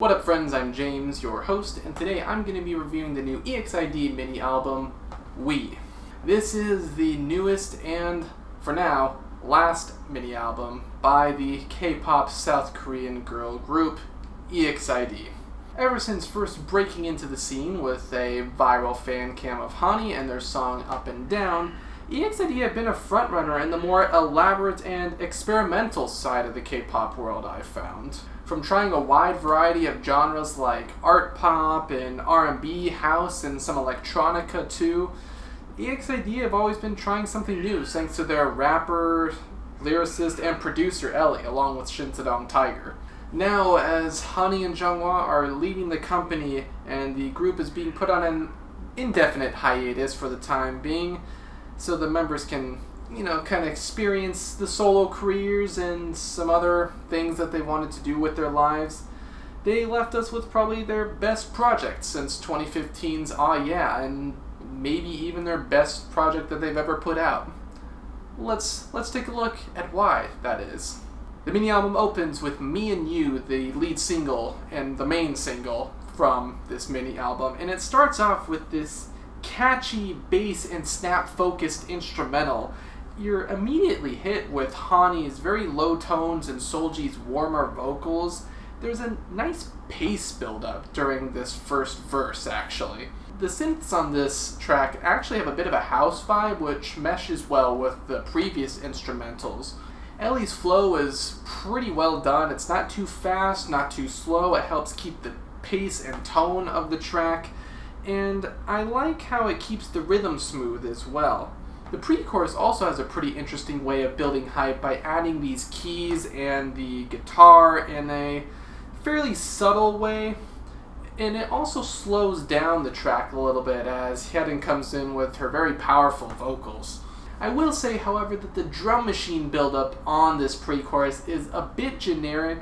What up friends, I'm James, your host, and today I'm going to be reviewing the new Exid mini album, We. This is the newest and, for now, last mini album by the K-pop South Korean girl group, Exid. Ever since first breaking into the scene with a viral fan cam of Honey and their song Up and Down, Exid have been a frontrunner in the more elaborate and experimental side of the K-pop world, I've found. From trying a wide variety of genres like art pop and R&B, house, and some electronica too, Exid have always been trying something new thanks to their rapper, lyricist, and producer Ellie, along with Shin Taedong Tiger. Now, as Honey and Jungwon are leaving the company and the group is being put on an indefinite hiatus for the time being, so the members can, kind of experience the solo careers and some other things that they wanted to do with their lives, they left us with probably their best project since 2015's Aw Yeah, and maybe even their best project that they've ever put out. Let's take a look at why that is. The mini album opens with Me and You, the lead single and the main single from this mini album, and it starts off with this catchy bass and snap-focused instrumental. You're immediately hit with Hani's very low tones and Solji's warmer vocals. There's a nice pace build-up during this first verse, actually. The synths on this track actually have a bit of a house vibe, which meshes well with the previous instrumentals. Ellie's flow is pretty well done. It's not too fast, not too slow. It helps keep the pace and tone of the track. And I like how it keeps the rhythm smooth as well. The pre-chorus also has a pretty interesting way of building hype by adding these keys and the guitar in a fairly subtle way. And it also slows down the track a little bit as Hyedin comes in with her very powerful vocals. I will say, however, that the drum machine build-up on this pre-chorus is a bit generic,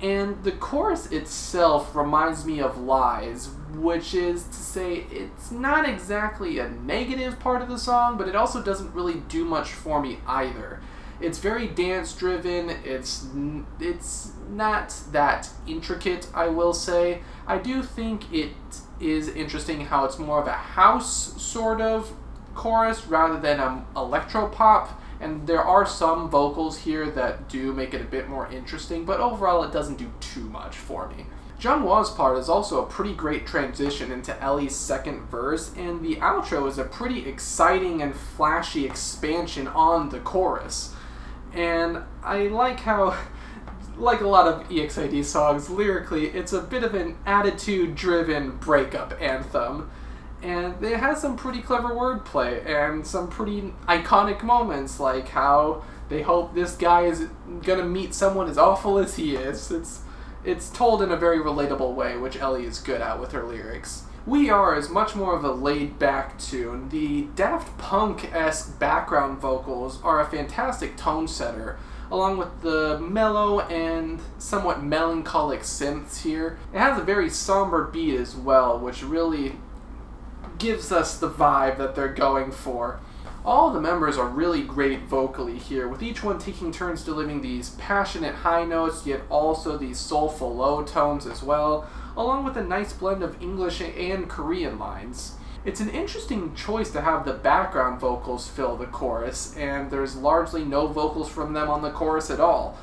and the chorus itself reminds me of Lies, which is to say it's not exactly a negative part of the song, but it also doesn't really do much for me either. It's very dance-driven, it's not that intricate, I will say. I do think it is interesting how it's more of a house sort of chorus rather than an electro-pop, and there are some vocals here that do make it a bit more interesting, but overall it doesn't do too much for me. Jungwon's part is also a pretty great transition into Ellie's second verse, and the outro is a pretty exciting and flashy expansion on the chorus. And I like how, like a lot of EXID songs, lyrically, it's a bit of an attitude-driven breakup anthem. And it has some pretty clever wordplay and some pretty iconic moments, like how they hope this guy is gonna meet someone as awful as he is. It's told in a very relatable way, which Ellie is good at with her lyrics. We Are is much more of a laid-back tune. The Daft Punk-esque background vocals are a fantastic tone setter, along with the mellow and somewhat melancholic synths here. It has a very somber beat as well, which really gives us the vibe that they're going for. All the members are really great vocally here, with each one taking turns delivering these passionate high notes, yet also these soulful low tones as well, along with a nice blend of English and Korean lines. It's an interesting choice to have the background vocals fill the chorus, and there's largely no vocals from them on the chorus at all.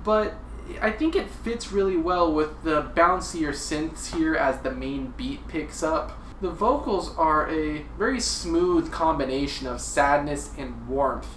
But I think it fits really well with the bouncier synths here as the main beat picks up. The vocals are a very smooth combination of sadness and warmth,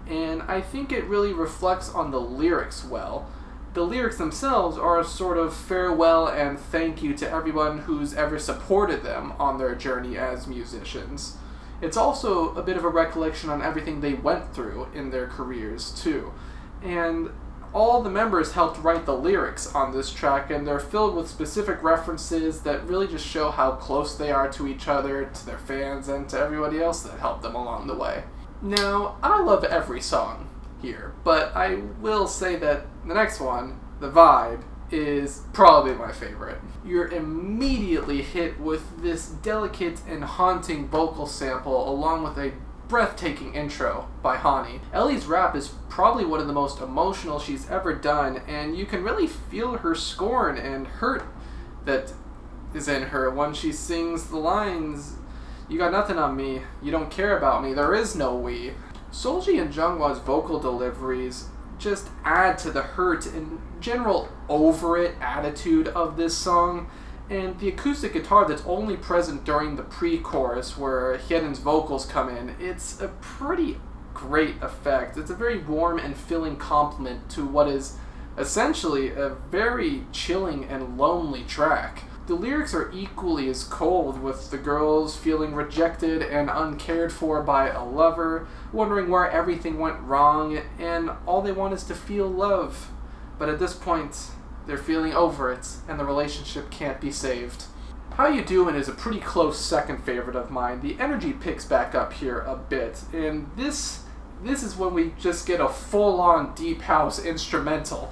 and I think it really reflects on the lyrics well. The lyrics themselves are a sort of farewell and thank you to everyone who's ever supported them on their journey as musicians. It's also a bit of a recollection on everything they went through in their careers, too. And all the members helped write the lyrics on this track, and they're filled with specific references that really just show how close they are to each other, to their fans, and to everybody else that helped them along the way. Now, I love every song here, but I will say that the next one, The Vibe, is probably my favorite. You're immediately hit with this delicate and haunting vocal sample along with a breathtaking intro by Hani. Ellie's rap is probably one of the most emotional she's ever done, and you can really feel her scorn and hurt that is in her when she sings the lines, "You got nothing on me, you don't care about me, there is no we." Solji and Jeonghwa's vocal deliveries just add to the hurt and general over-it attitude of this song, and the acoustic guitar that's only present during the pre-chorus where Hyeon's vocals come in, it's a pretty great effect. It's a very warm and filling compliment to what is essentially a very chilling and lonely track. The lyrics are equally as cold, with the girls feeling rejected and uncared for by a lover, wondering where everything went wrong, and all they want is to feel love. But at this point, they're feeling over it, and the relationship can't be saved. How You Doin' is a pretty close second favorite of mine. The energy picks back up here a bit, and this is when we just get a full-on deep house instrumental,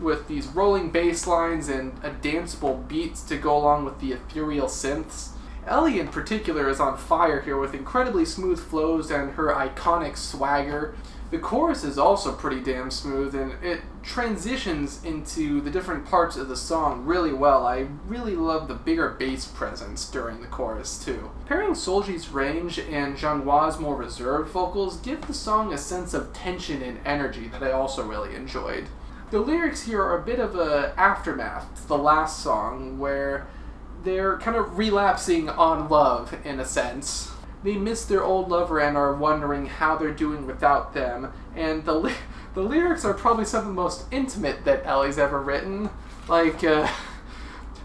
with these rolling bass lines and a danceable beats to go along with the ethereal synths. Ellie in particular is on fire here with incredibly smooth flows and her iconic swagger. The chorus is also pretty damn smooth, and it transitions into the different parts of the song really well. I really love the bigger bass presence during the chorus too. Pairing Solji's range and Jeonghwa's more reserved vocals give the song a sense of tension and energy that I also really enjoyed. The lyrics here are a bit of an aftermath to the last song, where they're kind of relapsing on love, in a sense. They miss their old lover and are wondering how they're doing without them, and the lyrics are probably some of the most intimate that Ellie's ever written. Like,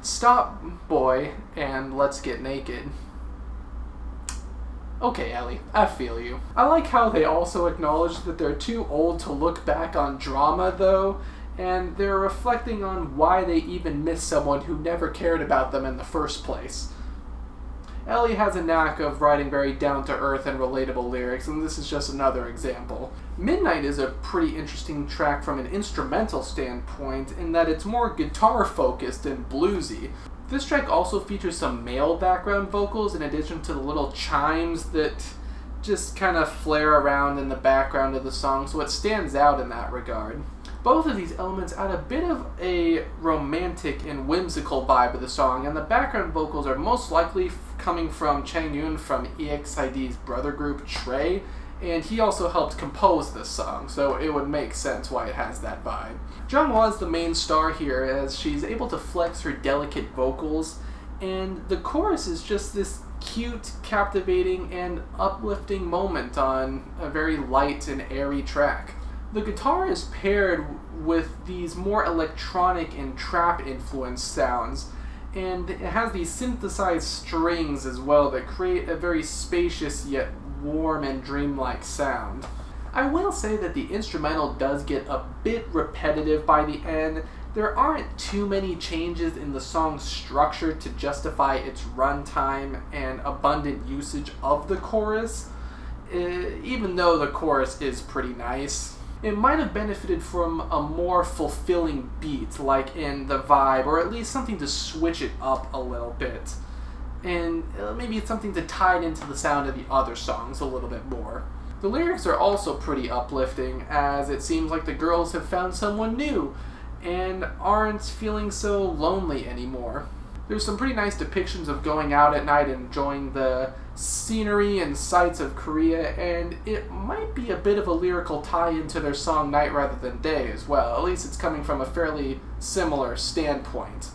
"Stop, boy, and let's get naked." Okay, Ellie, I feel you. I like how they also acknowledge that they're too old to look back on drama, though, and they're reflecting on why they even miss someone who never cared about them in the first place. Ellie has a knack of writing very down-to-earth and relatable lyrics, and this is just another example. Midnight is a pretty interesting track from an instrumental standpoint, in that it's more guitar-focused and bluesy. This track also features some male background vocals in addition to the little chimes that just kind of flare around in the background of the song, so it stands out in that regard. Both of these elements add a bit of a romantic and whimsical vibe of the song, and the background vocals are most likely coming from Chang Yoon from EXID's brother group Trey, and he also helped compose this song, so it would make sense why it has that vibe. Jeonghwa is the main star here, as she's able to flex her delicate vocals, and the chorus is just this cute, captivating, and uplifting moment on a very light and airy track. The guitar is paired with these more electronic and trap-influenced sounds, and it has these synthesized strings as well that create a very spacious yet warm and dreamlike sound. I will say that the instrumental does get a bit repetitive by the end. There aren't too many changes in the song's structure to justify its runtime and abundant usage of the chorus, even though the chorus is pretty nice. It might have benefited from a more fulfilling beat, like in The Vibe, or at least something to switch it up a little bit. And maybe it's something to tie it into the sound of the other songs a little bit more. The lyrics are also pretty uplifting, as it seems like the girls have found someone new and aren't feeling so lonely anymore. There's some pretty nice depictions of going out at night and enjoying the scenery and sights of Korea, and it might be a bit of a lyrical tie-in to their song Night Rather Than Day as well. At least it's coming from a fairly similar standpoint.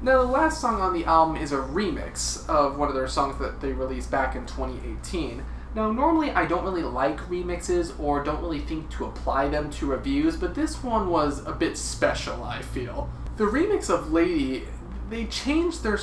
Now, the last song on the album is a remix of one of their songs that they released back in 2018. Now, normally I don't really like remixes or don't really think to apply them to reviews, but this one was a bit special, I feel. The remix of Lady, they changed their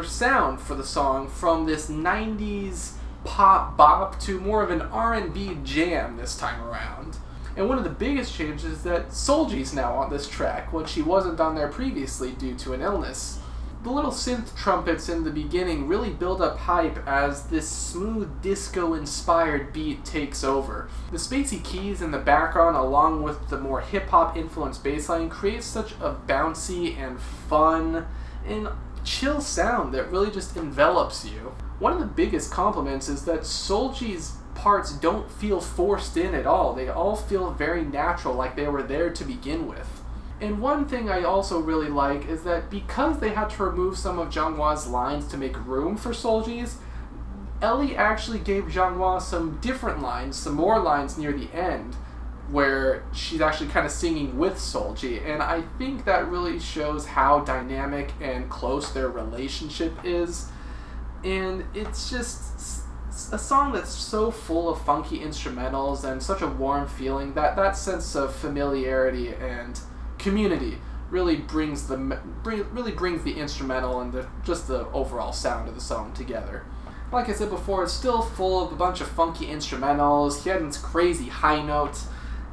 sound for the song from this 90s pop bop to more of an R&B jam this time around. And one of the biggest changes is that Solji's now on this track, when she wasn't on there previously due to an illness. The little synth trumpets in the beginning really build up hype as this smooth disco-inspired beat takes over. The spacey keys in the background, along with the more hip-hop influenced bassline, creates such a bouncy and fun and chill sound that really just envelops you. One of the biggest compliments is that Solji's parts don't feel forced in at all. They all feel very natural, like they were there to begin with. And one thing I also really like is that because they had to remove some of Jeonghwa's lines to make room for Solji's, Ellie actually gave Jeonghwa some different lines, some more lines near the end, where she's actually kind of singing with Solji, and I think that really shows how dynamic and close their relationship is. And it's just a song that's so full of funky instrumentals and such a warm feeling that that sense of familiarity and community really brings the instrumental and just the overall sound of the song together. Like I said before, it's still full of a bunch of funky instrumentals, Hyeon's crazy high notes,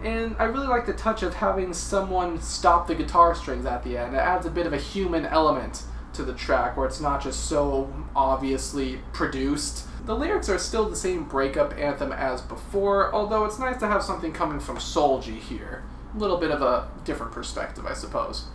and I really like the touch of having someone stop the guitar strings at the end. It adds a bit of a human element to the track where it's not just so obviously produced. The lyrics are still the same breakup anthem as before, although it's nice to have something coming from Solji here. A little bit of a different perspective, I suppose.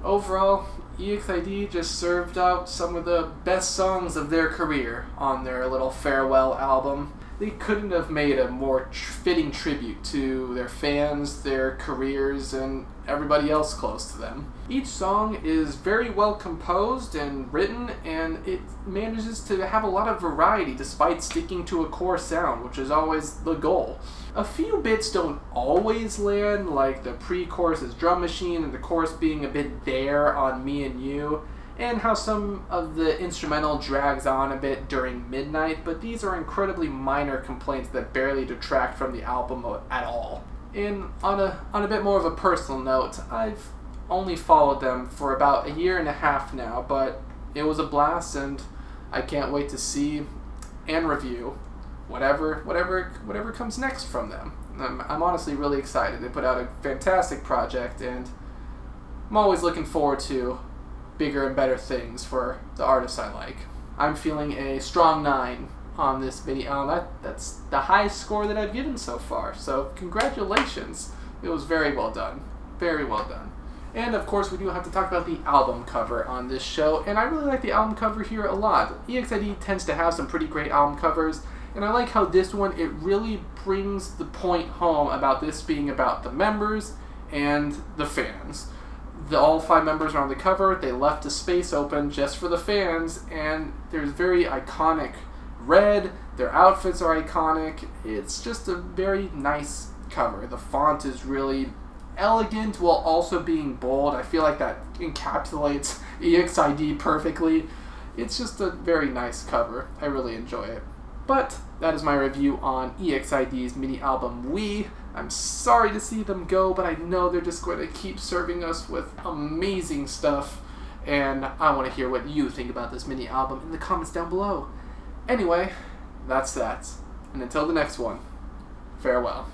Overall, EXID just served out some of the best songs of their career on their little farewell album. They couldn't have made a more fitting tribute to their fans, their careers, and everybody else close to them. Each song is very well composed and written, and it manages to have a lot of variety despite sticking to a core sound, which is always the goal. A few bits don't always land, like the pre-chorus's drum machine and the chorus being a bit there on Me and You, and how some of the instrumental drags on a bit during midnight, but these are incredibly minor complaints that barely detract from the album at all. And on a bit more of a personal note, I've only followed them for about 1.5 years now, but it was a blast, and I can't wait to see and review whatever comes next from them. I'm honestly really excited. They put out a fantastic project, and I'm always looking forward to bigger and better things for the artists I like. I'm feeling a strong 9 on this mini album. That's the highest score that I've given so far, so congratulations. It was very well done. Very well done. And of course we do have to talk about the album cover on this show, and I really like the album cover here a lot. EXID tends to have some pretty great album covers, and I like how this one, it really brings the point home about this being about the members and the fans. All 5 members are on the cover. They left a space open just for the fans, and there's very iconic red. Their outfits are iconic. It's just a very nice cover. The font is really elegant while also being bold. I feel like that encapsulates EXID perfectly. It's just a very nice cover. I really enjoy it. But that is my review on EXID's mini album We. I'm sorry to see them go, but I know they're just going to keep serving us with amazing stuff, and I want to hear what you think about this mini album in the comments down below. Anyway, that's that. And until the next one, farewell.